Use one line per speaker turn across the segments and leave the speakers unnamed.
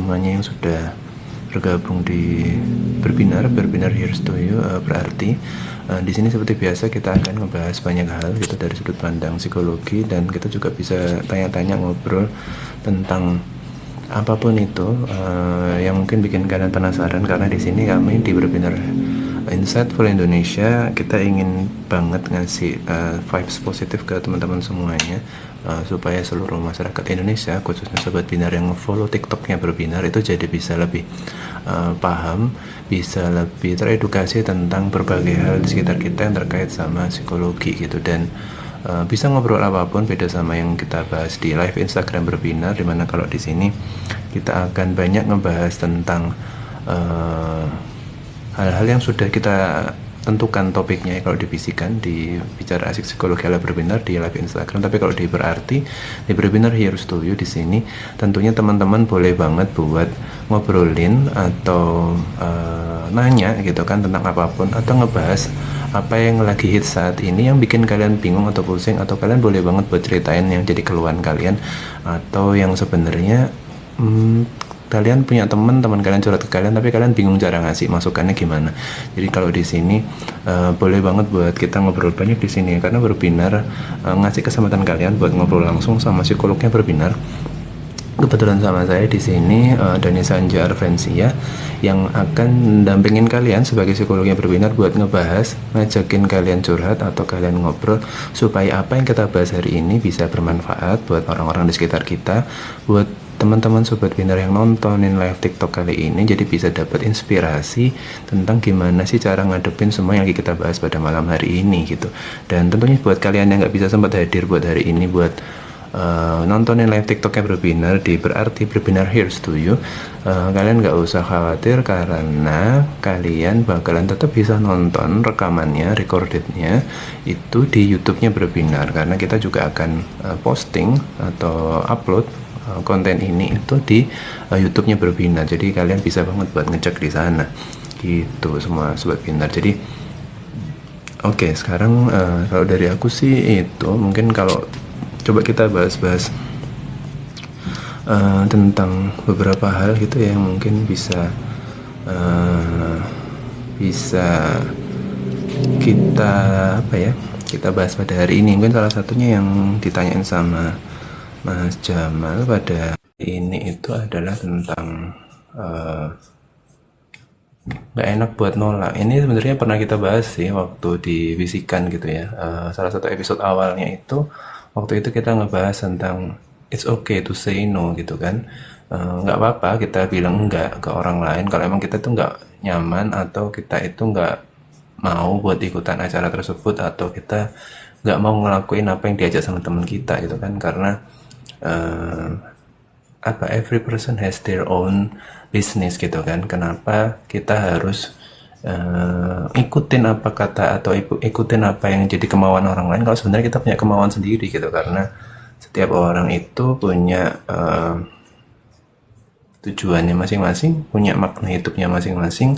semuanya yang sudah bergabung di Berbinar Here's to You. Berarti di sini seperti biasa kita akan ngebahas banyak hal gitu dari sudut pandang psikologi, dan kita juga bisa tanya-tanya, ngobrol tentang apapun itu yang mungkin bikin kalian penasaran. Karena di sini kami di Berbinar Insightful Indonesia kita ingin banget ngasih vibes positif ke teman-teman semuanya, supaya seluruh masyarakat Indonesia, khususnya sobat binar yang follow TikToknya Berbinar, itu jadi bisa lebih paham, bisa lebih teredukasi tentang berbagai hal di sekitar kita yang terkait sama psikologi gitu, dan bisa ngobrol apapun, beda sama yang kita bahas di live Instagram Berbinar, dimana kalau di sini kita akan banyak ngebahas tentang hal-hal yang sudah kita tentukan topiknya kalau dibisikan di bicara asik psikologi ala Berbinar di live Instagram. Tapi kalau berarti di Berbinar Here's to You di sini tentunya teman-teman boleh banget buat ngobrolin atau nanya gitu kan tentang apapun, atau ngebahas apa yang lagi hit saat ini yang bikin kalian bingung atau pusing, atau kalian boleh banget buat ceritain yang jadi keluhan kalian, atau yang sebenarnya kalian punya teman kalian curhat ke kalian tapi kalian bingung cara ngasih masukannya gimana. Jadi kalau di sini boleh banget buat kita ngobrol banyak di sini, karena Berbinar ngasih kesempatan kalian buat ngobrol langsung sama psikolognya Berbinar. Kebetulan sama saya di sini Dani Sanja Arvensia yang akan dampingin kalian sebagai psikolognya Berbinar buat ngebahas, ngajakin kalian curhat atau kalian ngobrol, supaya apa yang kita bahas hari ini bisa bermanfaat buat orang-orang di sekitar kita, buat teman-teman sobat binar yang nontonin live TikTok kali ini, jadi bisa dapat inspirasi tentang gimana sih cara ngadepin semua yang kita bahas pada malam hari ini gitu. Dan tentunya buat kalian yang nggak bisa sempat hadir buat hari ini buat nontonin live TikToknya Berbinar di berarti Berbinar Here's to You, kalian nggak usah khawatir karena kalian bakalan tetap bisa nonton rekamannya, recordednya itu di YouTube-nya Berbinar, karena kita juga akan posting atau upload konten ini itu di YouTube-nya Berbinar. Jadi kalian bisa banget buat ngecek di sana gitu semua sobat binar. Jadi oke, sekarang kalau dari aku sih itu mungkin kalau coba kita bahas-bahas tentang beberapa hal gitu ya, yang mungkin bisa kita kita bahas pada hari ini. Mungkin salah satunya yang ditanyain sama Mas Jamal pada ini itu adalah tentang nggak enak buat nolak. Ini sebenarnya pernah kita bahas sih waktu di Bisikan gitu ya. Salah satu episode awalnya itu waktu itu kita ngebahas tentang it's okay to say no gitu kan. Nggak apa-apa kita bilang enggak ke orang lain kalau emang kita tuh nggak nyaman, atau kita itu nggak mau buat ikutan acara tersebut, atau kita nggak mau ngelakuin apa yang diajak sama teman kita gitu kan. Karena every person has their own business gitu kan. Kenapa kita harus ikutin apa kata atau ikutin apa yang jadi kemauan orang lain kalau sebenarnya kita punya kemauan sendiri gitu. Karena setiap orang itu punya tujuannya masing-masing, punya makna hidupnya masing-masing,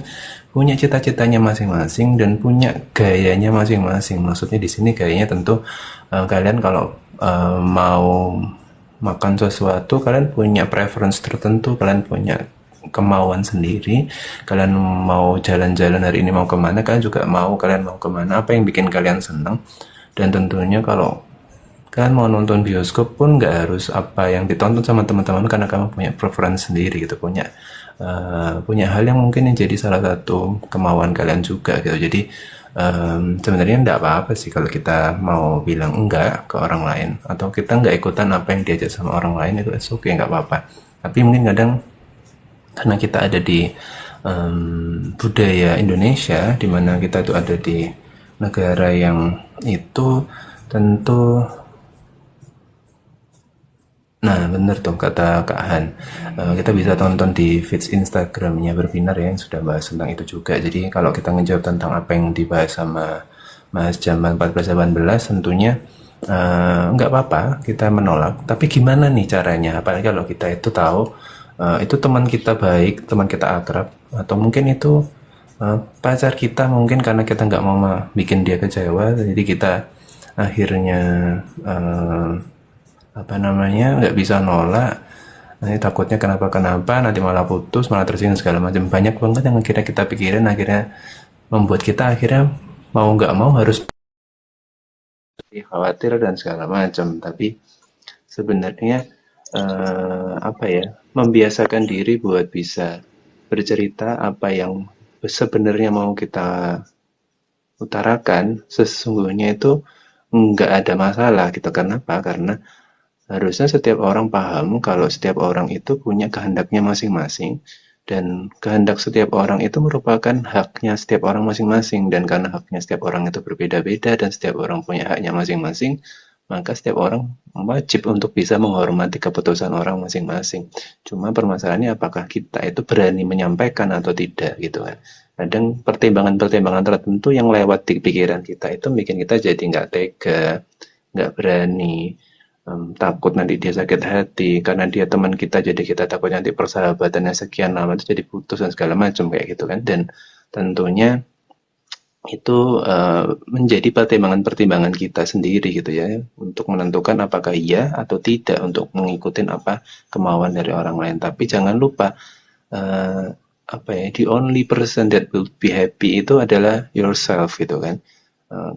punya cita-citanya masing-masing, dan punya gayanya masing-masing. Maksudnya di sini gayanya tentu kalian kalau mau makan sesuatu, kalian punya preference tertentu, kalian punya kemauan sendiri. Kalian mau jalan-jalan hari ini mau kemana, kalian juga mau kalian mau kemana, apa yang bikin kalian senang. Dan tentunya kalau kalian mau nonton bioskop pun nggak harus apa yang ditonton sama teman-teman, karena kamu punya preference sendiri gitu, punya hal yang mungkin yang jadi salah satu kemauan kalian juga gitu. Jadi sebenarnya enggak apa-apa sih kalau kita mau bilang enggak ke orang lain, atau kita enggak ikutan apa yang diajak sama orang lain, itu oke, enggak apa-apa. Tapi mungkin kadang karena kita ada di budaya Indonesia, di mana kita tuh ada di negara yang itu tentu. Nah bener tuh kata Kak Han, kita bisa tonton di feeds Instagramnya Berbinar ya, yang sudah bahas tentang itu juga. Jadi kalau kita ngejawab tentang apa yang dibahas sama Mas Jamal 1418, tentunya nggak apa-apa kita menolak. Tapi gimana nih caranya? Apalagi kalau kita itu tahu itu teman kita baik, teman kita akrab, atau mungkin itu pacar kita, mungkin karena kita nggak mau bikin dia kecewa, jadi kita akhirnya nggak bisa nolak. Nanti takutnya kenapa-kenapa, nanti malah putus, malah tersinggung segala macam. Banyak banget yang akhirnya kita pikirin, akhirnya membuat kita akhirnya mau nggak mau harus khawatir dan segala macam. Tapi sebenarnya apa ya, membiasakan diri buat bisa bercerita apa yang sebenarnya mau kita utarakan, sesungguhnya itu nggak ada masalah gitu. Kenapa? Karena harusnya setiap orang paham kalau setiap orang itu punya kehendaknya masing-masing, dan kehendak setiap orang itu merupakan haknya setiap orang masing-masing, dan karena haknya setiap orang itu berbeda-beda dan setiap orang punya haknya masing-masing, maka setiap orang wajib untuk bisa menghormati keputusan orang masing-masing. Cuma permasalahannya apakah kita itu berani menyampaikan atau tidak gitu kan. Kadang pertimbangan-pertimbangan tertentu yang lewat di pikiran kita itu bikin kita jadi nggak tega, nggak berani, takut nanti dia sakit hati karena dia teman kita, jadi kita takut nanti persahabatannya sekian lama itu jadi putus dan segala macam kayak gitu kan. Dan tentunya itu menjadi pertimbangan-pertimbangan kita sendiri gitu ya, untuk menentukan apakah iya atau tidak untuk mengikuti apa kemauan dari orang lain. Tapi jangan lupa uh, apa ya, the only person that will be happy itu adalah yourself gitu kan.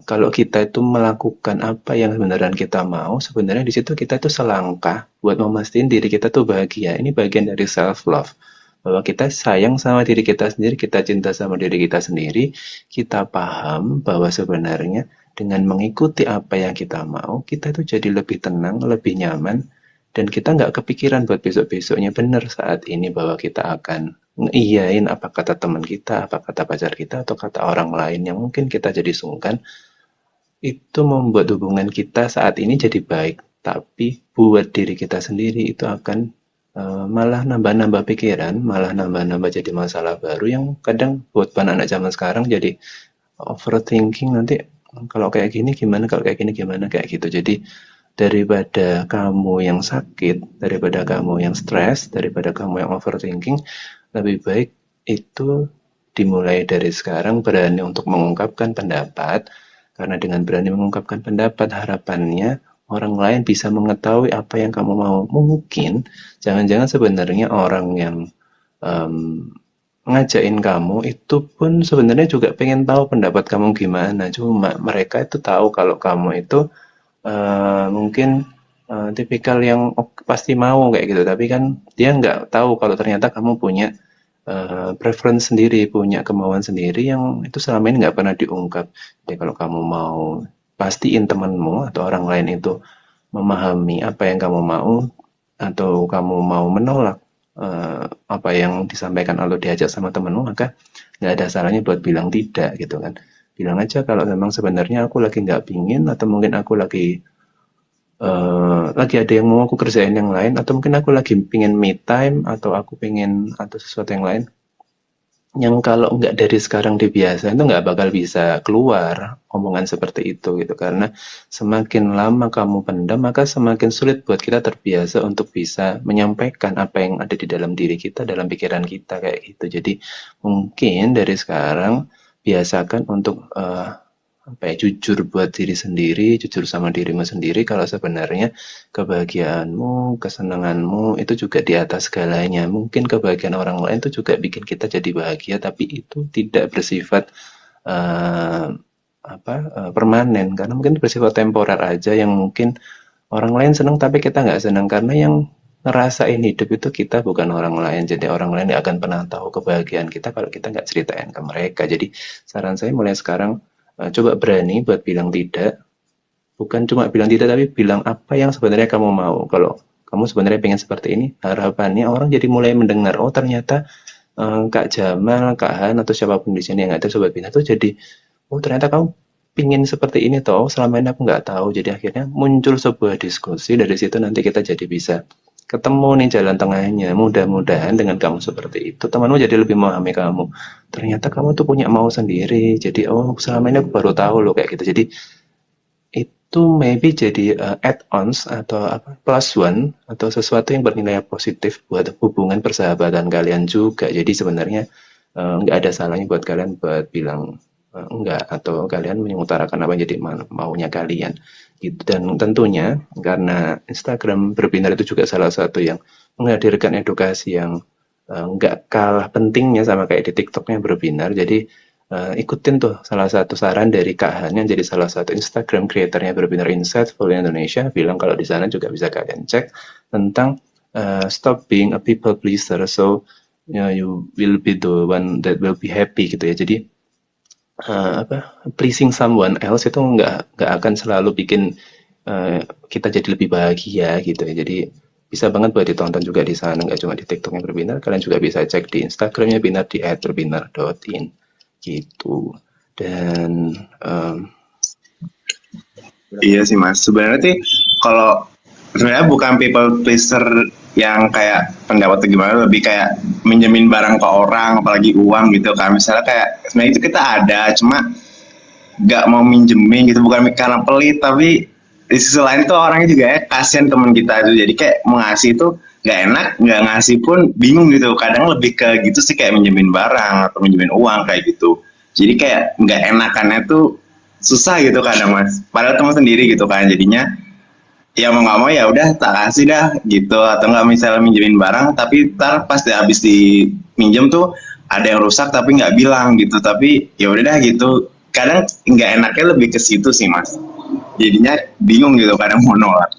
Kalau kita itu melakukan apa yang sebenarnya kita mau, sebenarnya di situ kita itu selangkah buat memastikan diri kita tuh bahagia. Ini bagian dari self love, bahwa kita sayang sama diri kita sendiri, kita cinta sama diri kita sendiri, kita paham bahwa sebenarnya dengan mengikuti apa yang kita mau, kita itu jadi lebih tenang, lebih nyaman, dan kita nggak kepikiran buat besok-besoknya. Benar saat ini bahwa kita akan ngeiyain apa kata teman kita, apa kata pacar kita, atau kata orang lain yang mungkin kita jadi sungkan, itu membuat hubungan kita saat ini jadi baik, tapi buat diri kita sendiri itu akan malah nambah-nambah pikiran, malah nambah-nambah jadi masalah baru yang kadang buat anak-anak zaman sekarang jadi overthinking. Nanti kalau kayak gini gimana, kalau kayak gini gimana, kayak gitu. Jadi daripada kamu yang sakit, daripada kamu yang stres, daripada kamu yang overthinking, lebih baik itu dimulai dari sekarang berani untuk mengungkapkan pendapat, karena dengan berani mengungkapkan pendapat harapannya orang lain bisa mengetahui apa yang kamu mau. Mungkin jangan-jangan sebenarnya orang yang um, ngajakin kamu itu pun sebenarnya juga pengen tahu pendapat kamu gimana, cuma mereka itu tahu kalau kamu itu mungkin tipikal yang pasti mau kayak gitu, tapi kan dia nggak tahu kalau ternyata kamu punya preference sendiri, punya kemauan sendiri yang itu selama ini nggak pernah diungkap. Jadi kalau kamu mau pastiin temanmu atau orang lain itu memahami apa yang kamu mau, atau kamu mau menolak apa yang disampaikan atau diajak sama temanmu, maka nggak ada salahnya buat bilang tidak gitu kan. Bilang aja kalau memang sebenarnya aku lagi nggak pingin, atau mungkin aku lagi ada yang mau aku kerjain yang lain, atau mungkin aku lagi pingin me time, atau aku pingin atau sesuatu yang lain yang kalau nggak dari sekarang dibiasain itu nggak bakal bisa keluar omongan seperti itu gitu. Karena semakin lama kamu pendam, maka semakin sulit buat kita terbiasa untuk bisa menyampaikan apa yang ada di dalam diri kita, dalam pikiran kita kayak gitu. Jadi mungkin dari sekarang biasakan untuk apa ya, jujur buat diri sendiri, jujur sama dirimu sendiri kalau sebenarnya kebahagiaanmu, kesenanganmu itu juga di atas segalanya. Mungkin kebahagiaan orang lain itu juga bikin kita jadi bahagia, tapi itu tidak bersifat uh, permanen, karena mungkin bersifat temporer aja, yang mungkin orang lain senang tapi kita nggak senang, karena yang ngerasain hidup itu kita, bukan orang lain. Jadi orang lain nggak akan pernah tahu kebahagiaan kita kalau kita nggak ceritain ke mereka. Jadi saran saya mulai sekarang, coba berani buat bilang tidak. Bukan cuma bilang tidak, tapi bilang apa yang sebenarnya kamu mau. Kalau kamu sebenarnya pengen seperti ini, harapannya orang jadi mulai mendengar, oh ternyata Kak Jamal, Kak Han, atau siapapun di sini yang ada Sobat Bina tuh jadi, oh ternyata kamu pingin seperti ini toh, selama ini aku nggak tahu. Jadi akhirnya muncul sebuah diskusi, dari situ nanti kita jadi bisa ketemu nih jalan tengahnya. Mudah-mudahan dengan kamu seperti itu, temanmu jadi lebih memahami kamu. Ternyata kamu tuh punya mau sendiri. Jadi oh selama ini aku baru tahu loh kayak gitu. Jadi itu maybe jadi add-ons atau apa, plus one, atau sesuatu yang bernilai positif buat hubungan persahabatan kalian juga. Jadi sebenarnya nggak ada salahnya buat kalian buat bilang enggak, atau kalian mengutarakan apa yang jadi maunya kalian gitu. Dan tentunya karena Instagram berbinar itu juga salah satu yang menghadirkan edukasi yang nggak kalah pentingnya sama kayak di TikToknya berbinar. Jadi ikutin tuh salah satu saran dari Kak Han yang jadi salah satu Instagram creatornya Berbinar Insightful Indonesia, bilang kalau di sana juga bisa kalian cek tentang stop being a people pleaser, so you will be the one that will be happy gitu ya. Jadi pleasing someone else itu nggak akan selalu bikin kita jadi lebih bahagia gitu ya. Jadi bisa banget buat ditonton juga di sana, nggak cuma di TikToknya Berbinar, kalian juga bisa cek di Instagramnya Binar di @berbinar.in gitu. Dan
Iya sih Mas, sebenarnya sih kalau sebenarnya bukan people pleaser yang kayak pendapat atau gimana, lebih kayak minjemin barang ke orang, apalagi uang gitu kan. Misalnya kayak sebenarnya itu kita ada, cuma nggak mau minjemin gitu, bukan karena pelit, tapi di sisi lain tuh orangnya juga ya kasihan teman kita itu, jadi kayak mengasih itu nggak enak, nggak ngasih pun bingung gitu. Kadang lebih ke gitu sih, kayak minjemin barang atau minjemin uang kayak gitu, jadi kayak nggak enakannya tuh susah gitu kadang Mas, padahal teman sendiri gitu kan. Jadinya ya mau nggak mau ya udah tak kasih dah gitu, atau nggak misalnya minjemin barang tapi ntar pas habis diminjem tuh ada yang rusak tapi nggak bilang gitu, tapi ya udah dah gitu. Kadang nggak enaknya lebih ke situ sih Mas, jadinya bingung gitu kadang mau nolak.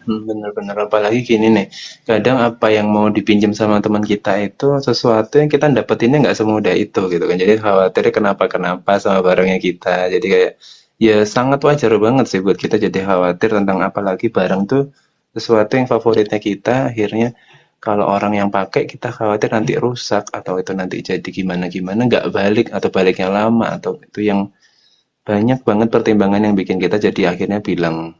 bener-bener apalagi gini nih, kadang apa yang mau dipinjam sama teman kita itu sesuatu yang kita dapetinnya nggak semudah itu gitu kan. Jadi khawatirnya kenapa-kenapa sama barangnya kita. Jadi kayak ya sangat wajar banget sih buat kita jadi khawatir tentang apalagi barang tuh sesuatu yang favoritnya kita, akhirnya kalau orang yang pakai kita khawatir nanti rusak atau itu nanti jadi gimana-gimana nggak balik atau baliknya lama, atau itu yang banyak banget pertimbangan yang bikin kita jadi akhirnya bilang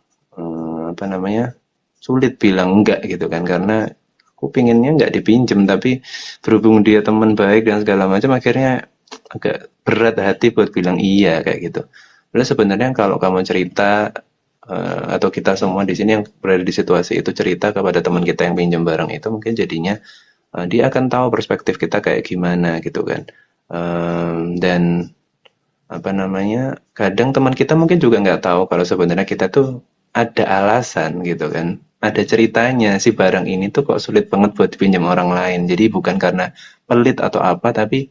apa namanya, sulit bilang enggak gitu kan, karena aku pinginnya nggak dipinjem tapi berhubung dia teman baik dan segala macam akhirnya agak berat hati buat bilang iya kayak gitu. Lalu sebenarnya kalau kamu cerita atau kita semua di sini yang berada di situasi itu cerita kepada teman kita yang pinjam barang itu, mungkin jadinya dia akan tahu perspektif kita kayak gimana gitu kan. Dan apa namanya, kadang teman kita mungkin juga nggak tahu kalau sebenarnya kita tuh ada alasan gitu kan, ada ceritanya si barang ini tuh kok sulit banget buat dipinjam orang lain. Jadi bukan karena pelit atau apa, tapi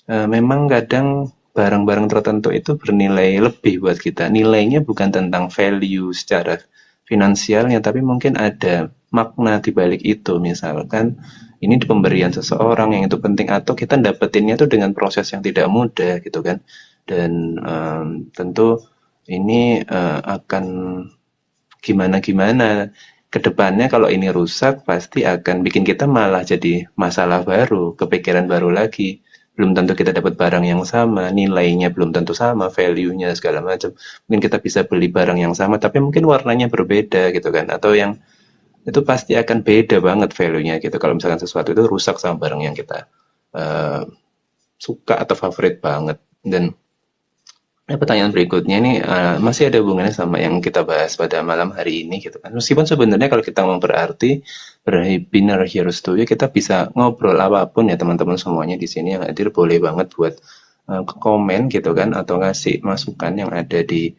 memang kadang barang-barang tertentu itu bernilai lebih buat kita. Nilainya bukan tentang value secara finansialnya, tapi mungkin ada makna di balik itu. Misalkan ini di pemberian seseorang yang itu penting, atau kita dapetinnya tuh dengan proses yang tidak mudah gitu kan. Dan tentu ini akan gimana-gimana ke depannya. Kalau ini rusak pasti akan bikin kita malah jadi masalah baru, kepikiran baru lagi. Belum tentu kita dapat barang yang sama, nilainya belum tentu sama, value-nya segala macam. Mungkin kita bisa beli barang yang sama tapi mungkin warnanya berbeda gitu kan, atau yang itu pasti akan beda banget value-nya gitu kalau misalkan sesuatu itu rusak sama barang yang kita uh, suka atau favorit banget. Dan pertanyaan berikutnya ini masih ada hubungannya sama yang kita bahas pada malam hari ini gitu kan. Meskipun sebenarnya kalau kita mau berarti Benar Hero Studio, kita bisa ngobrol apapun ya teman-teman semuanya di sini yang hadir, boleh banget buat komen gitu kan, atau ngasih masukan yang ada di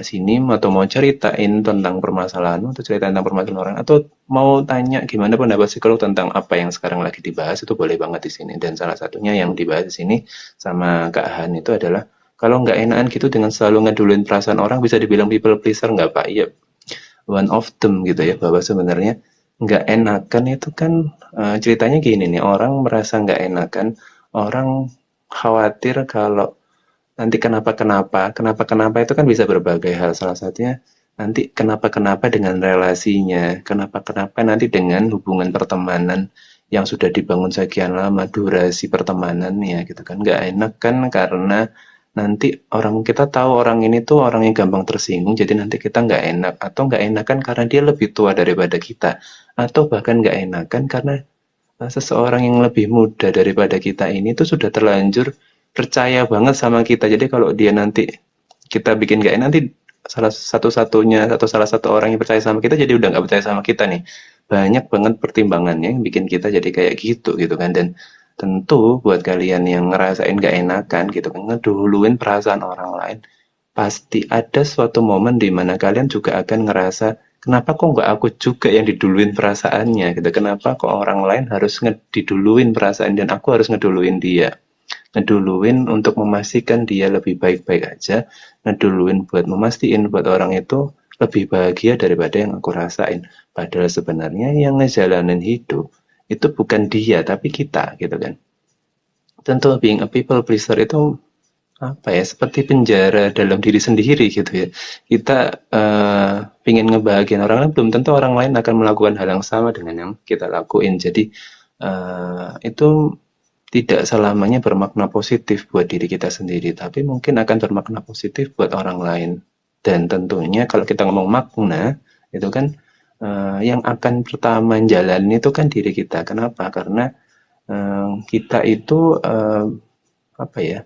sini, atau mau ceritain tentang permasalahan atau cerita tentang permasalahan orang, atau mau tanya gimana pendapat psikolog tentang apa yang sekarang lagi dibahas, itu boleh banget di sini. Dan salah satunya yang dibahas di sini sama Kak Han itu adalah kalau nggak enakan gitu dengan selalu ngeduluin perasaan orang, bisa dibilang people pleaser nggak Pak? Iya, one of them gitu ya, bahwa sebenarnya nggak enakan itu kan ceritanya gini nih, orang merasa nggak enakan, orang khawatir kalau nanti kenapa-kenapa itu kan bisa berbagai hal, salah satunya nanti kenapa-kenapa dengan relasinya, kenapa-kenapa nanti dengan hubungan pertemanan yang sudah dibangun sekian lama, durasi pertemanannya gitu kan, nggak enak kan karena nanti orang kita tahu orang ini tuh orang yang gampang tersinggung, jadi nanti kita nggak enak, atau nggak enakan karena dia lebih tua daripada kita, atau bahkan nggak enakan karena seseorang yang lebih muda daripada kita ini tuh sudah terlanjur percaya banget sama kita. Jadi kalau dia nanti kita bikin nggak enak, nanti salah satu-satunya atau salah satu orang yang percaya sama kita jadi udah nggak percaya sama kita nih. Banyak banget pertimbangannya yang bikin kita jadi kayak gitu gitu kan. Dan tentu buat kalian yang ngerasain nggak enakan gitu kan, ngeduluin perasaan orang lain, pasti ada suatu momen di mana kalian juga akan ngerasa kenapa kok nggak aku juga yang diduluin perasaannya gitu, kenapa kok orang lain harus diduluin perasaan dan aku harus ngeduluin dia, ngeduluin untuk memastikan dia lebih baik-baik aja, ngeduluin buat memastikan buat orang itu lebih bahagia daripada yang aku rasain. Padahal sebenarnya yang ngejalanin hidup itu bukan dia tapi kita gitu kan. Tentu being a people pleaser itu apa ya, seperti penjara dalam diri sendiri gitu ya. Kita pingin ngebahagiain orang lain, belum tentu orang lain akan melakukan hal yang sama dengan yang kita lakuin. Jadi itu tidak selamanya bermakna positif buat diri kita sendiri, tapi mungkin akan bermakna positif buat orang lain. Dan tentunya kalau kita ngomong makna, itu kan yang akan pertama jalan itu kan diri kita. Kenapa? Karena kita itu apa ya?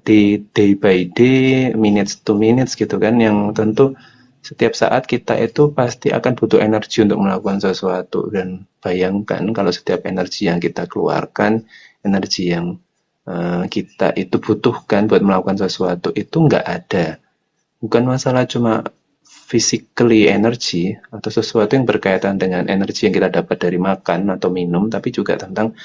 Di day by day, minutes to minutes gitu kan, yang tentu setiap saat kita itu pasti akan butuh energi untuk melakukan sesuatu. Dan bayangkan kalau setiap energi yang kita keluarkan, energi yang kita itu butuhkan buat melakukan sesuatu itu nggak ada. Bukan masalah cuma physically energy atau sesuatu yang berkaitan dengan energi yang kita dapat dari makan atau minum, tapi juga tentang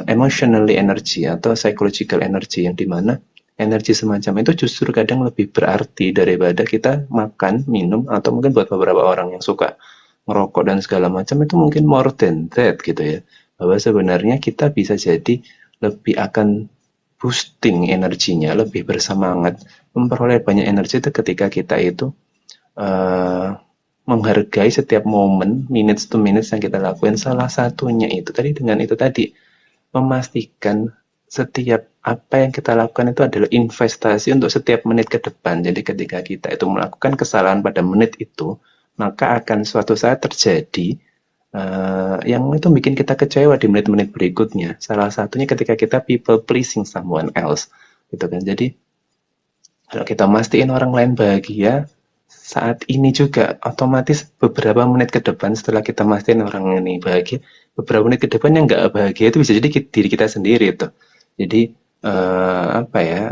emotionally energy atau psychological energy, yang dimana energi semacam itu justru kadang lebih berarti daripada kita makan, minum, atau mungkin buat beberapa orang yang suka ngerokok dan segala macam itu mungkin more than that gitu ya. Bahwa sebenarnya kita bisa jadi lebih akan boosting energinya, lebih bersemangat, memperoleh banyak energi itu ketika kita itu menghargai setiap momen, minutes to minutes yang kita lakuin. Salah satunya itu tadi, dengan itu tadi, memastikan setiap apa yang kita lakukan itu adalah investasi untuk setiap menit ke depan. Jadi ketika kita itu melakukan kesalahan pada menit itu, maka akan suatu saat terjadi yang itu bikin kita kecewa di menit-menit berikutnya. Salah satunya ketika kita people pleasing someone else, gitu kan. Jadi kalau kita mastiin orang lain bahagia, saat ini juga otomatis beberapa menit ke depan setelah kita mastiin orang ini bahagia, beberapa menit ke depan yang nggak bahagia itu bisa jadi diri kita sendiri itu. Jadi apa ya,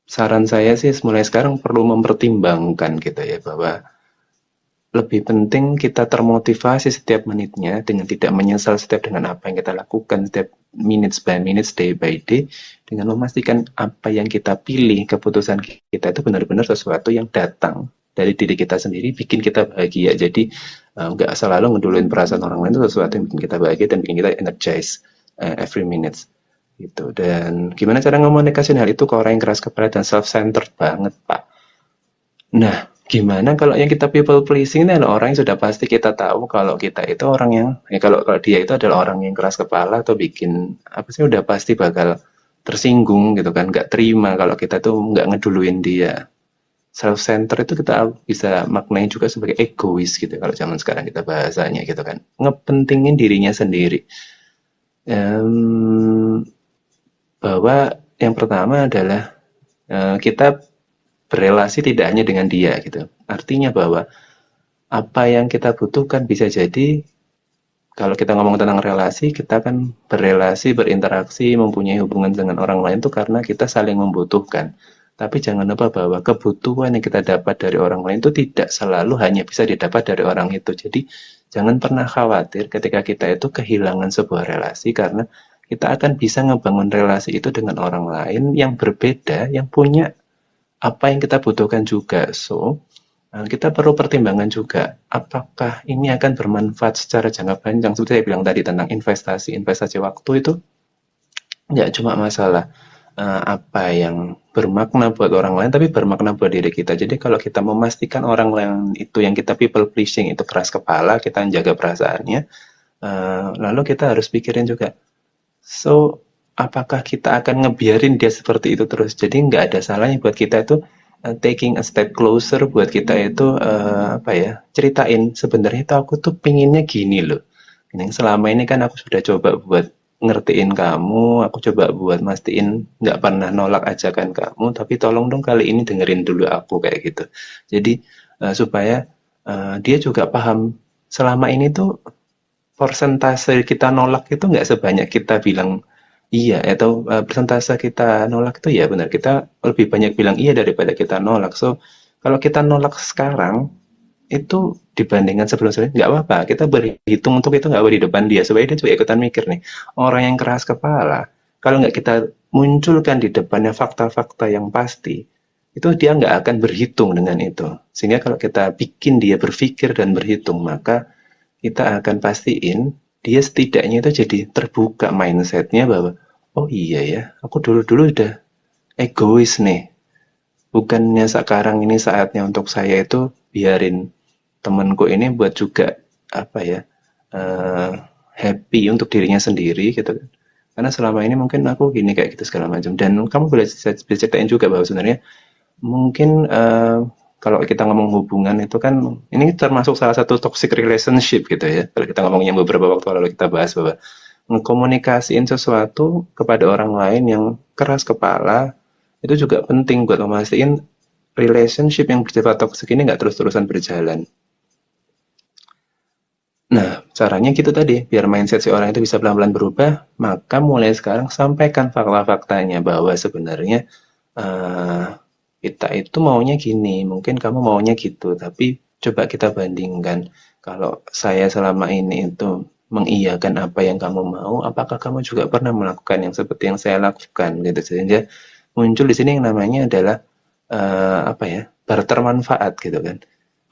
saran saya sih mulai sekarang perlu mempertimbangkan gitu ya, bahwa lebih penting kita termotivasi setiap menitnya dengan tidak menyesal setiap dengan apa yang kita lakukan setiap minutes by minutes, day by day, dengan memastikan apa yang kita pilih, keputusan kita itu benar-benar sesuatu yang datang dari diri kita sendiri, bikin kita bahagia. Jadi nggak selalu ngeduluin perasaan orang lain, itu sesuatu yang bikin kita bahagia dan bikin kita energize every minutes gitu. Dan gimana cara ngomunikasiin hal itu ke orang yang keras kepala dan self-centered banget, Pak? Nah, gimana kalau yang kita people pleasing ini adalah orang yang sudah pasti kita tahu kalau kita itu orang yang, ya kalau dia itu adalah orang yang keras kepala atau bikin apa sih, udah pasti bakal tersinggung gitu kan, nggak terima kalau kita tuh nggak ngeduluin dia. Self center itu kita bisa maknai juga sebagai egois gitu kalau zaman sekarang kita bahasanya gitu kan, ngepentingin dirinya sendiri. Bahwa yang pertama adalah kita berelasi tidak hanya dengan dia gitu. Artinya bahwa apa yang kita butuhkan bisa jadi, kalau kita ngomong tentang relasi, kita kan berelasi, berinteraksi, mempunyai hubungan dengan orang lain itu karena kita saling membutuhkan. Tapi jangan lupa bahwa kebutuhan yang kita dapat dari orang lain itu tidak selalu hanya bisa didapat dari orang itu. Jadi jangan pernah khawatir ketika kita itu kehilangan sebuah relasi, karena kita akan bisa ngebangun relasi itu dengan orang lain yang berbeda, yang punya apa yang kita butuhkan juga. So, kita perlu pertimbangan juga, apakah ini akan bermanfaat secara jangka panjang. Seperti saya bilang tadi tentang investasi waktu itu nggak cuma masalah apa yang bermakna buat orang lain, tapi bermakna buat diri kita. Jadi kalau kita memastikan orang lain itu yang kita people pleasing itu keras kepala, kita menjaga perasaannya, lalu kita harus pikirin juga, so apakah kita akan ngebiarin dia seperti itu terus? Jadi nggak ada salahnya buat kita itu taking a step closer, buat kita itu apa ya, ceritain sebenarnya itu aku tuh pinginnya gini loh. Yang selama ini kan aku sudah coba buat ngertiin kamu, aku coba buat mastiin nggak pernah nolak ajakan kamu, tapi tolong dong kali ini dengerin dulu aku kayak gitu. Jadi supaya dia juga paham selama ini tuh persentase kita nolak itu nggak sebanyak kita bilang iya, atau persentase kita nolak itu ya benar, kita lebih banyak bilang iya daripada kita nolak. So Kalau kita nolak sekarang, itu dibandingkan sebelum-sebelumnya nggak apa-apa. Kita berhitung untuk itu nggak apa di depan dia supaya dia juga ikutan mikir nih. Orang yang keras kepala, kalau nggak kita munculkan di depannya fakta-fakta yang pasti, itu dia nggak akan berhitung dengan itu. Sehingga kalau kita bikin dia berpikir dan berhitung, maka kita akan pastiin dia setidaknya itu jadi terbuka mindsetnya bahwa oh iya ya, aku dulu-dulu udah egois nih. Bukannya sekarang ini saatnya untuk saya itu biarin temanku ini buat juga apa ya eh, happy untuk dirinya sendiri gitu kan. Karena selama ini mungkin aku gini kayak gitu segala macam. Dan kamu boleh ceritain juga bahwa sebenarnya mungkin kalau kita ngomong hubungan itu kan ini termasuk salah satu toxic relationship gitu ya. Kalau kita ngomongnya beberapa waktu lalu kita bahas bahwa mengkomunikasiin sesuatu kepada orang lain yang keras kepala itu juga penting buat memastikan relationship yang bersifat toxic ini nggak terus-terusan berjalan. Nah, caranya gitu tadi, biar mindset si orang itu bisa pelan-pelan berubah, maka mulai sekarang sampaikan fakta-faktanya bahwa sebenarnya eh, kita itu maunya gini, mungkin kamu maunya gitu, tapi coba kita bandingkan. Kalau saya selama ini itu mengiyakan apa yang kamu mau, apakah kamu juga pernah melakukan yang seperti yang saya lakukan gitu. Sehingga muncul di sini yang namanya adalah apa ya, barter manfaat gitu kan.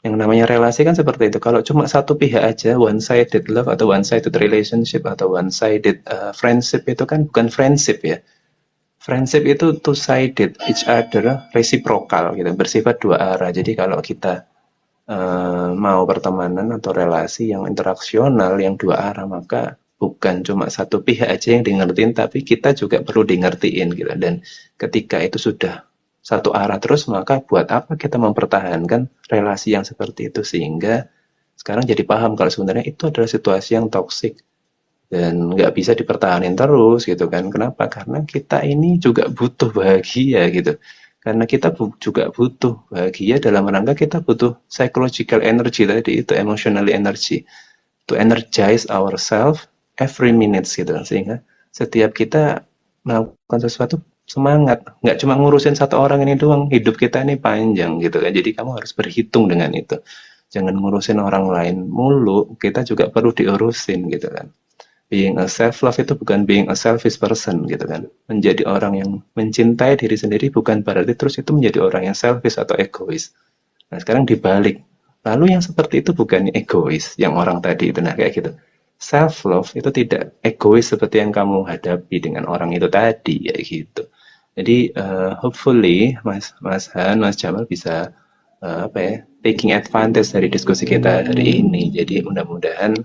Yang namanya relasi kan seperti itu. Kalau cuma satu pihak aja, one-sided love atau one-sided relationship atau one-sided friendship itu kan bukan friendship ya. Friendship itu two-sided, each other, reciprocal gitu, bersifat dua arah. Jadi kalau kita mau pertemanan atau relasi yang interaksional, yang dua arah, maka bukan cuma satu pihak aja yang di tapi kita juga perlu di gitu. Dan ketika itu sudah satu arah terus, maka buat apa kita mempertahankan relasi yang seperti itu sehingga sekarang jadi paham kalau sebenarnya itu adalah situasi yang toksik dan nggak bisa dipertahankan terus gitu kan. Kenapa? Karena kita ini juga butuh bahagia gitu. Karena kita juga butuh bahagia dalam rangka kita butuh psychological energy tadi itu emotional energy to energize ourselves every minutes gitu. Sehingga setiap kita melakukan sesuatu semangat, nggak cuma ngurusin satu orang ini doang, hidup kita ini panjang gitu kan. Jadi kamu harus berhitung dengan itu. Jangan ngurusin orang lain mulu, kita juga perlu diurusin gitu kan. Being a self-love itu bukan being a selfish person gitu kan. Menjadi orang yang mencintai diri sendiri bukan berarti terus itu menjadi orang yang selfish atau egois. Nah sekarang dibalik. Lalu yang seperti itu bukan egois, yang orang tadi itu. Nah kayak gitu. Self-love itu tidak egois seperti yang kamu hadapi dengan orang itu tadi, ya gitu. Jadi hopefully Mas Han, Mas Jamal bisa apa ya, taking advantage dari diskusi kita hari ini. Jadi mudah-mudahan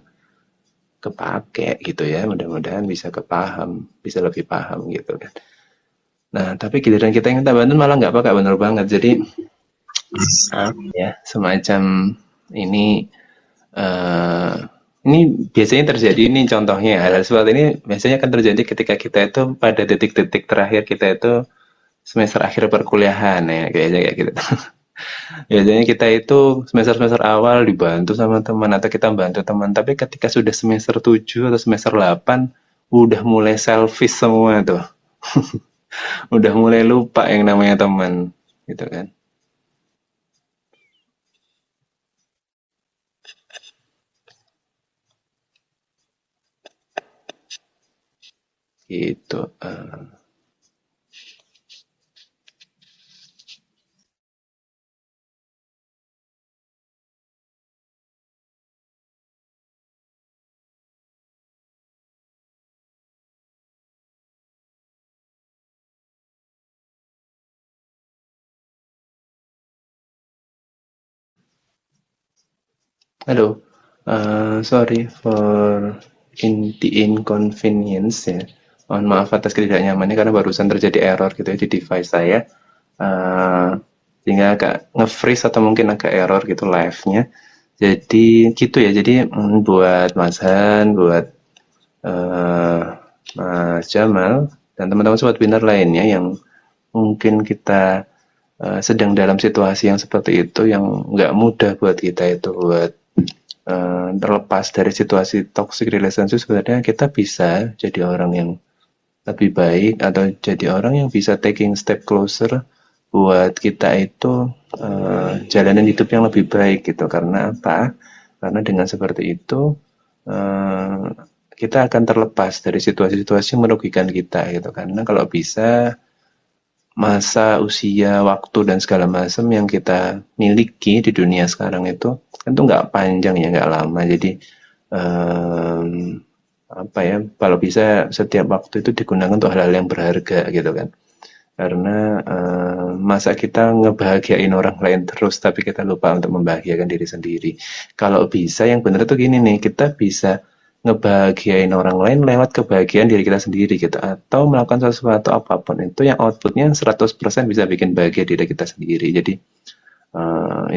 kepake gitu ya, mudah-mudahan bisa kepaham, bisa lebih paham gitu kan. Nah, tapi giliran kita yang minta bantuan malah nggak pakai, bener banget. Jadi ya semacam ini eh ini biasanya terjadi ini contohnya hal seperti ini biasanya akan terjadi ketika kita itu pada detik-detik terakhir kita itu semester akhir perkuliahan ya kayaknya kayak gitu. Biasanya kita itu semester-semester awal dibantu sama teman atau kita bantu teman, tapi ketika sudah semester 7 atau semester 8 udah mulai selfish semua tuh. Udah mulai lupa yang namanya teman, gitu kan. Gitu. Halo, sorry for the inconvenience ya. Mohon maaf atas ketidaknyamannya karena barusan terjadi error gitu ya di device saya. Eh, Sehingga agak nge-freeze atau mungkin agak error gitu live-nya. Jadi gitu ya. Jadi buat Mas Han, buat eh, Mas Jamal dan teman-teman sobat winner lainnya yang mungkin kita sedang dalam situasi yang seperti itu yang nggak mudah buat kita itu buat terlepas dari situasi toxic relationship, sebenarnya kita bisa jadi orang yang lebih baik atau jadi orang yang bisa taking step closer buat kita itu jalanan hidup yang lebih baik gitu. Karena apa? Karena dengan seperti itu eh, kita akan terlepas dari situasi-situasi yang merugikan kita gitu. Karena kalau bisa masa, usia, waktu dan segala macam yang kita miliki di dunia sekarang itu kan tuh nggak panjang ya, nggak lama. Jadi em, apa ya? Kalau bisa setiap waktu itu digunakan untuk hal-hal yang berharga gitu kan. Karena masa kita ngebahagiain orang lain terus tapi kita lupa untuk membahagiakan diri sendiri. Kalau bisa yang benar tuh gini nih, kita bisa ngebahagiain orang lain lewat kebahagiaan diri kita sendiri gitu. Atau melakukan sesuatu apapun itu yang outputnya 100% bisa bikin bahagia diri kita sendiri. Jadi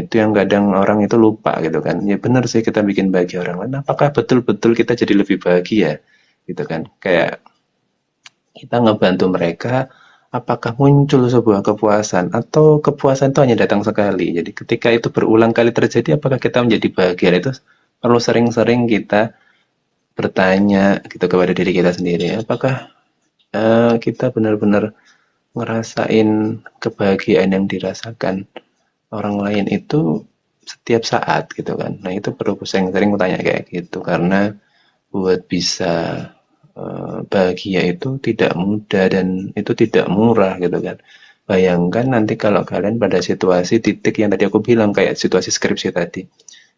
itu yang kadang orang itu lupa gitu kan. Ya benar sih kita bikin bahagia orang lain. Apakah betul-betul kita jadi lebih bahagia gitu kan? Kayak kita ngebantu mereka, apakah muncul sebuah kepuasan atau kepuasan itu hanya datang sekali. Jadi ketika itu berulang kali terjadi, apakah kita menjadi bahagia? Itu perlu sering-sering kita bertanya gitu kepada diri kita sendiri. Apakah kita benar-benar ngerasain kebahagiaan yang dirasakan orang lain itu setiap saat gitu kan. Nah itu perlu sering-sering bertanya kayak gitu karena buat bisa bahagia itu tidak mudah dan itu tidak murah gitu kan. Bayangkan nanti kalau kalian pada situasi titik yang tadi aku bilang kayak situasi skripsi tadi.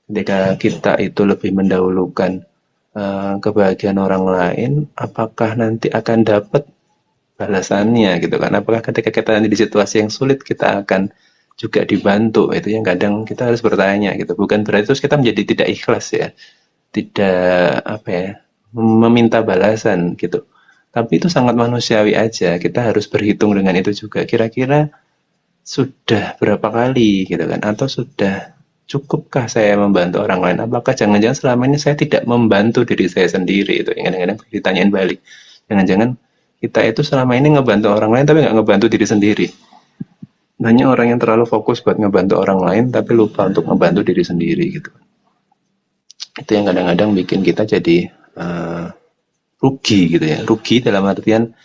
Ketika kita itu lebih mendahulukan kebahagiaan orang lain, apakah nanti akan dapat balasannya gitu kan? Apakah ketika kita nanti di situasi yang sulit kita akan juga dibantu? Itu yang kadang kita harus bertanya gitu. Bukan berarti terus kita menjadi tidak ikhlas ya, tidak apa ya, meminta balasan gitu. Tapi itu sangat manusiawi aja. Kita harus berhitung dengan itu juga. Kira-kira sudah berapa kali gitu kan? Atau sudah cukupkah saya membantu orang lain? Apakah jangan-jangan selama ini saya tidak membantu diri saya sendiri? Itu kadang-kadang ditanyain balik. Jangan-jangan kita itu selama ini ngebantu orang lain tapi nggak ngebantu diri sendiri. Banyak orang yang terlalu fokus buat ngebantu orang lain tapi lupa untuk ngebantu diri sendiri gitu. Itu yang kadang-kadang bikin kita jadi rugi gitu ya. Rugi dalam artian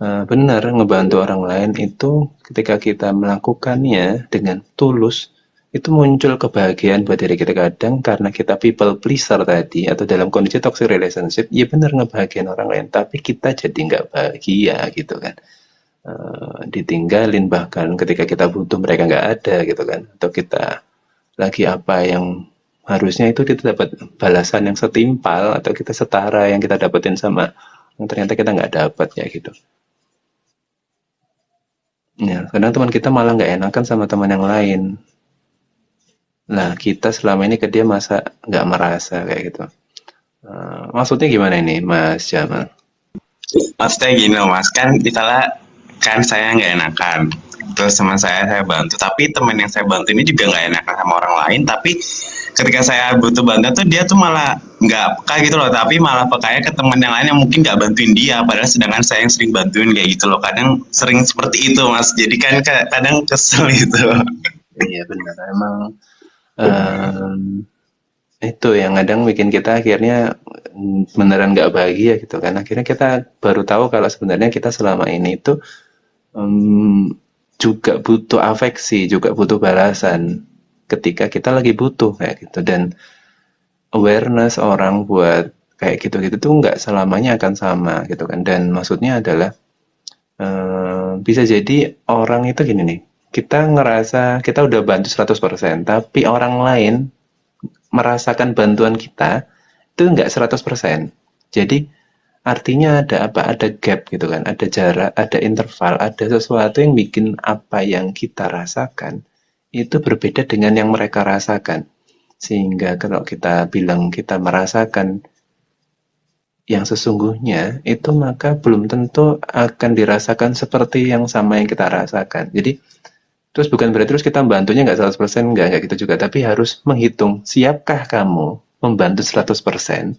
benar ngebantu orang lain itu ketika kita melakukannya dengan tulus itu muncul kebahagiaan buat diri kita kadang karena kita people pleaser tadi atau dalam kondisi toxic relationship ya benar ngebahagiain orang lain tapi kita jadi nggak bahagia gitu kan. Ditinggalin bahkan ketika kita butuh mereka nggak ada gitu kan atau kita lagi apa yang harusnya itu kita dapat balasan yang setimpal atau kita setara yang kita dapetin sama yang ternyata kita nggak dapat ya gitu. Ya, kadang teman kita malah nggak enakan sama teman yang lain. Nah, kita selama ini ke dia masa nggak merasa kayak gitu. Maksudnya gimana ini, Mas Jamal?
Maksudnya gini loh mas, kan misalnya kan saya nggak enakan, terus teman saya bantu, tapi teman yang saya bantu ini juga nggak enakan sama orang lain, tapi ketika saya butuh bantuan tuh dia tuh malah nggak peka gitu loh, tapi malah pekanya ke teman yang lain yang mungkin nggak bantuin dia, padahal sedangkan saya yang sering bantuin kayak gitu loh, kadang sering seperti itu mas, jadi kan kadang kesel gitu.
Iya benar, emang itu yang kadang bikin kita akhirnya beneran nggak bahagia gitu kan. Akhirnya kita baru tahu kalau sebenarnya kita selama ini itu juga butuh afeksi, juga butuh balasan ketika kita lagi butuh kayak gitu. Dan awareness orang buat kayak gitu-gitu tuh nggak selamanya akan sama gitu kan. Dan maksudnya adalah bisa jadi orang itu gini nih, kita ngerasa kita udah bantu 100%, tapi orang lain merasakan bantuan kita itu nggak 100%. Jadi artinya ada apa? Ada gap gitu kan, ada jarak, ada interval, ada sesuatu yang bikin apa yang kita rasakan itu berbeda dengan yang mereka rasakan. Sehingga kalau kita bilang kita merasakan yang sesungguhnya itu maka belum tentu akan dirasakan seperti yang sama yang kita rasakan. Jadi terus bukan berarti terus kita bantunya nggak 100%, nggak gitu juga, tapi harus menghitung siapkah kamu membantu 100%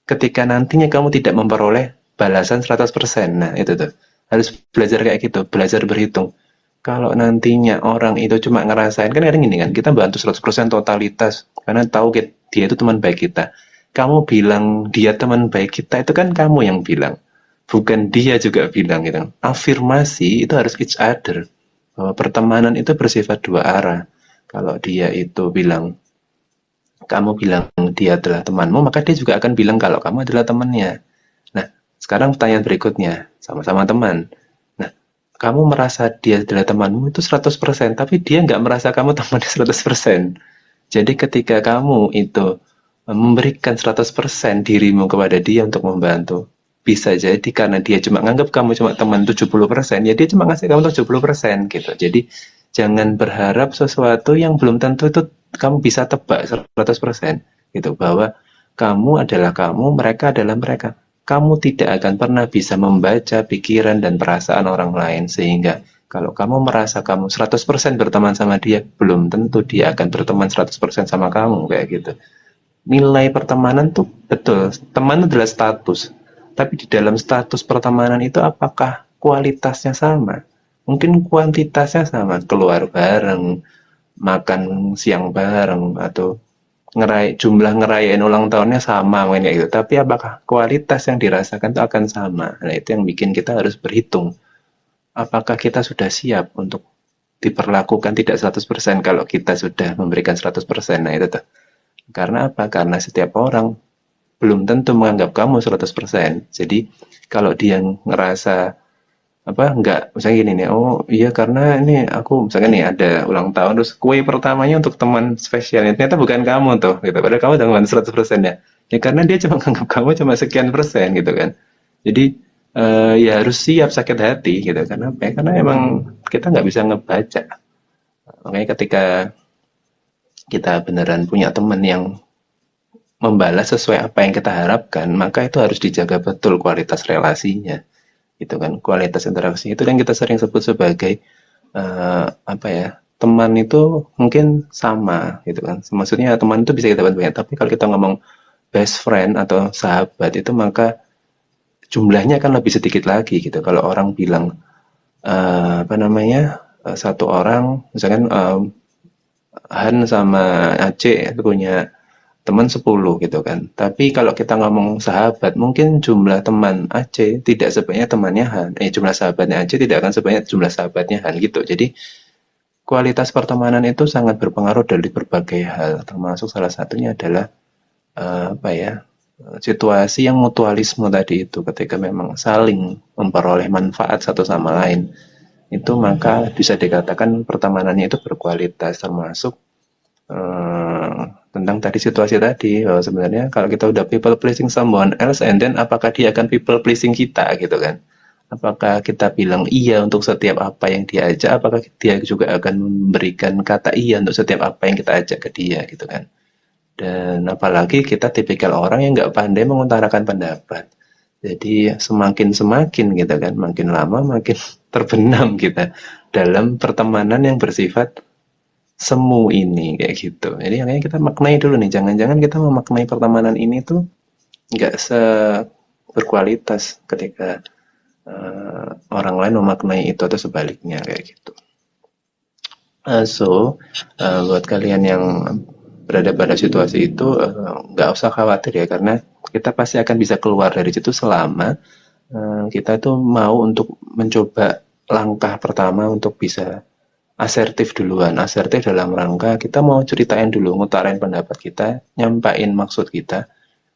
ketika nantinya kamu tidak memperoleh balasan 100%. Nah itu tuh harus belajar kayak gitu, belajar berhitung. Kalau nantinya orang itu cuma ngerasain, kan kadang gini kan, kita bantu 100% totalitas karena tahu dia itu teman baik kita. Kamu bilang dia teman baik kita itu kan kamu yang bilang, bukan dia juga bilang gitu. Afirmasi itu harus each other. bahwa pertemanan itu bersifat dua arah. Kalau dia itu bilang, kamu bilang dia adalah temanmu, maka dia juga akan bilang kalau kamu adalah temannya. Nah, sekarang pertanyaan berikutnya, sama-sama teman. Nah, kamu merasa dia adalah temanmu itu 100%, tapi dia nggak merasa kamu temannya 100%. Jadi ketika kamu itu memberikan 100% dirimu kepada dia untuk membantu, bisa jadi karena dia cuma nganggap kamu cuma teman 70%, ya dia cuma ngasih kamu 70% gitu. Jadi jangan berharap sesuatu yang belum tentu itu kamu bisa tebak 100% gitu, bahwa kamu adalah kamu, mereka adalah mereka. Kamu tidak akan pernah bisa membaca pikiran dan perasaan orang lain, sehingga kalau kamu merasa kamu 100% berteman sama dia, belum tentu dia akan berteman 100% sama kamu, kayak gitu. Nilai pertemanan tuh betul, teman adalah status. Tapi di dalam status pertemanan itu apakah kualitasnya sama? Mungkin kuantitasnya sama, keluar bareng, makan siang bareng, atau jumlah ngerayain ulang tahunnya sama mungkin kayak gitu. Tapi apakah kualitas yang dirasakan itu akan sama? Nah, itu yang bikin kita harus berhitung. Apakah kita sudah siap untuk diperlakukan tidak 100% kalau kita sudah memberikan 100%? Nah, itu tuh. Karena apa? Karena setiap orang belum tentu menganggap kamu 100%. Jadi kalau dia ngerasa apa enggak, misalnya gini nih, oh iya karena ini aku misalnya nih ada ulang tahun, terus kue pertamanya untuk teman spesialnya ternyata bukan kamu tuh gitu, padahal kamu udah ngelakuin 100% ya. Ya karena dia cuma menganggap kamu cuma sekian persen gitu kan. Jadi ya harus siap sakit hati gitu. Karena apa ya? Karena emang kita nggak bisa ngebaca. Makanya ketika kita beneran punya teman yang membalas sesuai apa yang kita harapkan, maka itu harus dijaga betul kualitas relasinya, gitu kan. Kualitas interaksi itu yang kita sering sebut sebagai apa ya? Teman itu mungkin sama, gitu kan. Maksudnya teman itu bisa kita banyak, tapi kalau kita ngomong best friend atau sahabat itu maka jumlahnya akan lebih sedikit lagi, gitu. Kalau orang bilang apa namanya, satu orang, misalkan Han sama Aceh itu punya teman 10 gitu kan. Tapi kalau kita ngomong sahabat, mungkin jumlah teman Aceh tidak sebanyak temannya Han. Jumlah sahabatnya Aceh tidak akan sebanyak jumlah sahabatnya Han gitu. Jadi kualitas pertemanan itu sangat berpengaruh dari berbagai hal, termasuk salah satunya adalah apa ya, situasi yang mutualisme tadi itu, ketika memang saling memperoleh manfaat satu sama lain, itu maka bisa dikatakan pertemanannya itu berkualitas, termasuk tentang tadi situasi tadi, bahwa sebenarnya kalau kita udah people pleasing someone else, and then apakah dia akan people pleasing kita gitu kan? Apakah kita bilang iya untuk setiap apa yang dia ajak, apakah dia juga akan memberikan kata iya untuk setiap apa yang kita ajak ke dia gitu kan? Dan apalagi kita tipikal orang yang nggak pandai mengutarakan pendapat. Jadi semakin gitu kan, makin lama makin terbenam kita dalam pertemanan yang bersifat semu ini kayak gitu. Jadi makanya kita maknai dulu nih, jangan-jangan kita memaknai pertemanan ini tuh nggak berkualitas ketika orang lain memaknai itu atau sebaliknya kayak gitu. Buat kalian yang berada pada situasi itu nggak usah khawatir ya, karena kita pasti akan bisa keluar dari situ selama kita itu mau untuk mencoba langkah pertama untuk bisa asertif duluan. Asertif dalam rangka kita mau ceritain dulu, ngutarain pendapat kita, nyampain maksud kita.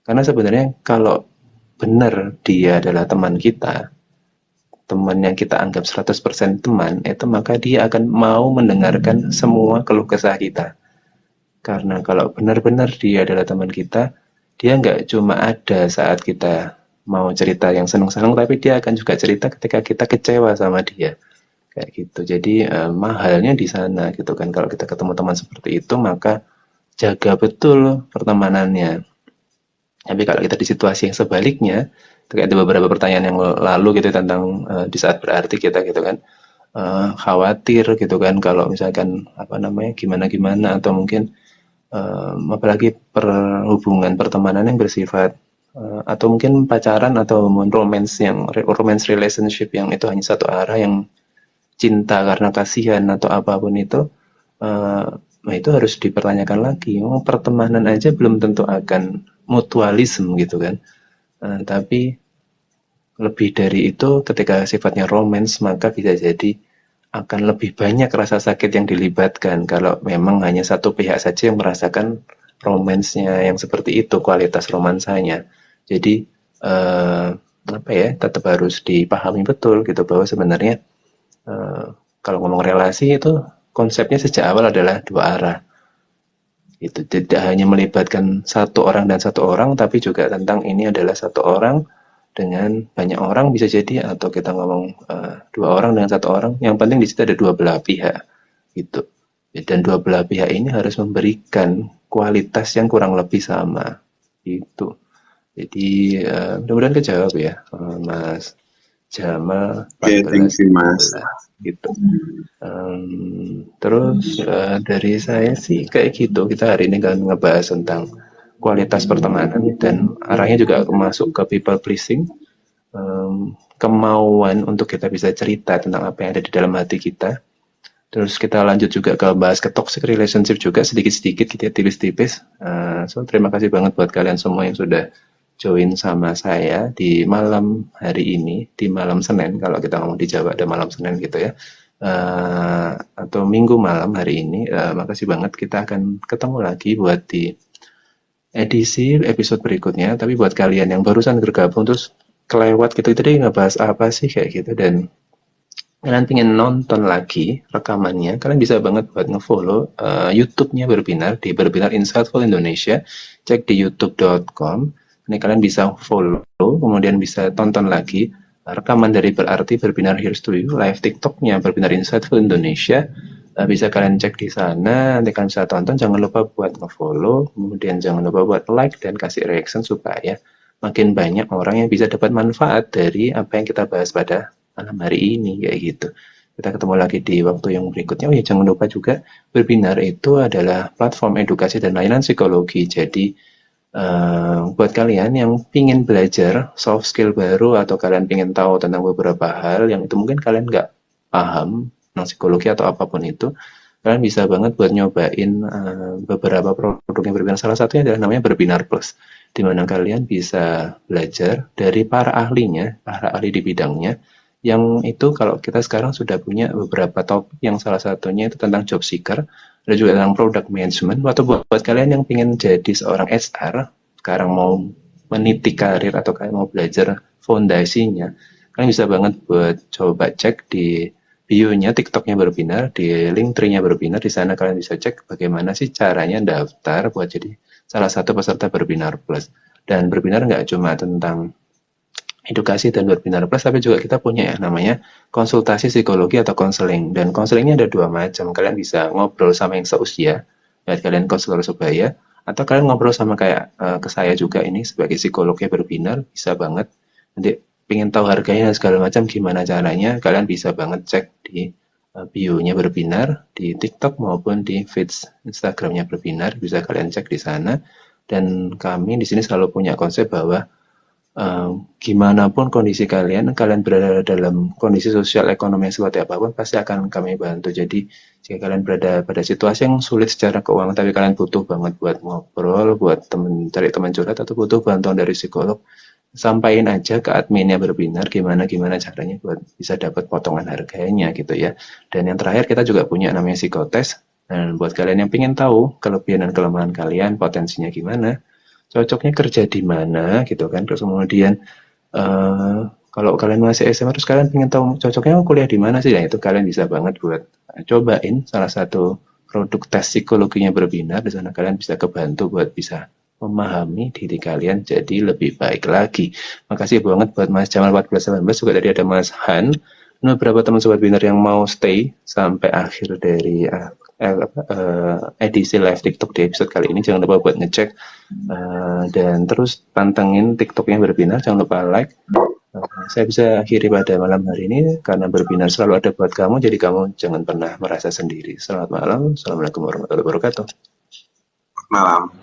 Karena sebenarnya kalau benar dia adalah teman kita, teman yang kita anggap 100% teman, itu maka dia akan mau mendengarkan semua keluh kesah kita. Karena kalau benar-benar dia adalah teman kita, dia nggak cuma ada saat kita mau cerita yang senang-senang, tapi dia akan juga cerita ketika kita kecewa sama dia. Kayak gitu. Jadi mahalnya di sana gitu kan. Kalau kita ketemu teman seperti itu, maka jaga betul pertemanannya. Tapi kalau kita di situasi yang sebaliknya, kayak ada beberapa pertanyaan yang lalu gitu tentang di saat berarti kita gitu kan, khawatir gitu kan kalau misalkan apa namanya gimana-gimana, atau mungkin apalagi perhubungan pertemanan yang bersifat atau mungkin pacaran atau romance relationship yang itu hanya satu arah, yang cinta karena kasihan atau apapun itu, nah itu harus dipertanyakan lagi. Pertemanan aja belum tentu akan mutualisme gitu kan. Tapi lebih dari itu, ketika sifatnya romance, maka bisa jadi akan lebih banyak rasa sakit yang dilibatkan kalau memang hanya satu pihak saja yang merasakan romansnya yang seperti itu, kualitas romansanya. Jadi apa ya, tetap harus dipahami betul gitu bahwa sebenarnya eh, kalau ngomong relasi itu konsepnya sejak awal adalah dua arah. Itu tidak hanya melibatkan satu orang dan satu orang, tapi juga tentang ini adalah satu orang dengan banyak orang bisa jadi, atau kita ngomong dua orang dengan satu orang. Yang penting di situ ada dua belah pihak gitu. Dan dua belah pihak ini harus memberikan kualitas yang kurang lebih sama gitu. Jadi mudah-mudahan kejawab ya, Mas Jamal
Oke, thank
14
you Mas.
gitu. Terus dari saya sih kayak gitu. Kita hari ini kan ngebahas tentang kualitas pertemanan dan arahnya juga masuk ke people pleasing, kemauan untuk kita bisa cerita tentang apa yang ada di dalam hati kita. Terus kita lanjut juga ke bahas ke toxic relationship juga sedikit-sedikit gitu ya, tipis-tipis. So terima kasih banget buat kalian semua yang sudah join sama saya di malam hari ini, di malam Senin kalau kita ngomong di Jawa ada malam Senin gitu ya. Atau Minggu malam hari ini. Makasih banget, kita akan ketemu lagi buat di edisi episode berikutnya. Tapi buat kalian yang barusan bergabung terus kelewat gitu tadi ngebahas apa sih kayak gitu dan kalian pengen nonton lagi rekamannya, kalian bisa banget buat ngefollow YouTube-nya Berbinar di Berbinar Insightful Indonesia. Cek di youtube.com. Ini kalian bisa follow, kemudian bisa tonton lagi rekaman dari Berarti Berbinar Here's to You, live TikTok-nya Berbinar Insightful Indonesia. Bisa kalian cek di sana, nanti kalian bisa tonton. Jangan lupa buat ngefollow, kemudian jangan lupa buat like dan kasih reaction supaya makin banyak orang yang bisa dapat manfaat dari apa yang kita bahas pada malam hari ini kayak gitu. Kita ketemu lagi di waktu yang berikutnya. Oh ya, jangan lupa juga Berbinar itu adalah platform edukasi dan layanan psikologi. Jadi buat kalian yang pingin belajar soft skill baru atau kalian pingin tahu tentang beberapa hal yang itu mungkin kalian nggak paham tentang psikologi atau apapun itu, kalian bisa banget buat nyobain beberapa produk yang Berbinar. Salah satunya adalah namanya Berbinar Plus, di mana kalian bisa belajar dari para ahlinya, para ahli di bidangnya, yang itu kalau kita sekarang sudah punya beberapa topik yang salah satunya itu tentang job seeker, ada juga tentang product management, atau buat kalian yang ingin jadi seorang HR, sekarang mau meniti karir atau kalian mau belajar fondasinya, kalian bisa banget buat coba cek di bio-nya TikTok-nya Berbinar, di link tree-nya Berbinar, di sana kalian bisa cek bagaimana sih caranya daftar buat jadi salah satu peserta Berbinar Plus. Dan Berbinar nggak cuma tentang edukasi dan Berbinar Plus, tapi juga kita punya yang namanya konsultasi psikologi atau konseling. Dan konselingnya ada dua macam. Kalian bisa ngobrol sama yang seusia, buat kalian konselor sebaya, atau kalian ngobrol sama kayak ke saya juga ini sebagai psikolognya Berbinar, bisa banget. Nanti pengen tahu harganya dan segala macam gimana caranya, kalian bisa banget cek di bio-nya Berbinar di TikTok maupun di feeds Instagramnya Berbinar, bisa kalian cek di sana. Dan kami di sini selalu punya konsep bahwa gimana pun kondisi kalian, kalian berada dalam kondisi sosial ekonomi yang seperti apapun, pasti akan kami bantu. Jadi jika kalian berada pada situasi yang sulit secara keuangan, tapi kalian butuh banget buat ngobrol, buat cari teman curhat, atau butuh bantuan dari psikolog, sampaikan aja ke adminnya Berbinar gimana caranya buat bisa dapat potongan harganya gitu ya. Dan yang terakhir kita juga punya namanya psikotes. Dan buat kalian yang ingin tahu kelebihan dan kelemahan kalian, potensinya gimana, cocoknya kerja di mana gitu kan. Terus kemudian kalau kalian masih SMA terus kalian ingin tahu cocoknya kuliah di mana sih, nah itu kalian bisa banget buat cobain salah satu produk tes psikologinya Berbinar. Di sana kalian bisa kebantu buat bisa memahami diri kalian jadi lebih baik lagi. Makasih banget buat Mas Jamal 1419, juga tadi ada Mas Han, beberapa teman sobat Binar yang mau stay sampai akhir dari edisi live TikTok di episode kali ini. Jangan lupa buat ngecek dan terus pantengin TikToknya Berbinar. Jangan lupa like. Saya bisa akhiri pada malam hari ini karena Berbinar selalu ada buat kamu, jadi kamu jangan pernah merasa sendiri. Selamat malam. Assalamualaikum warahmatullahi wabarakatuh.
Malam.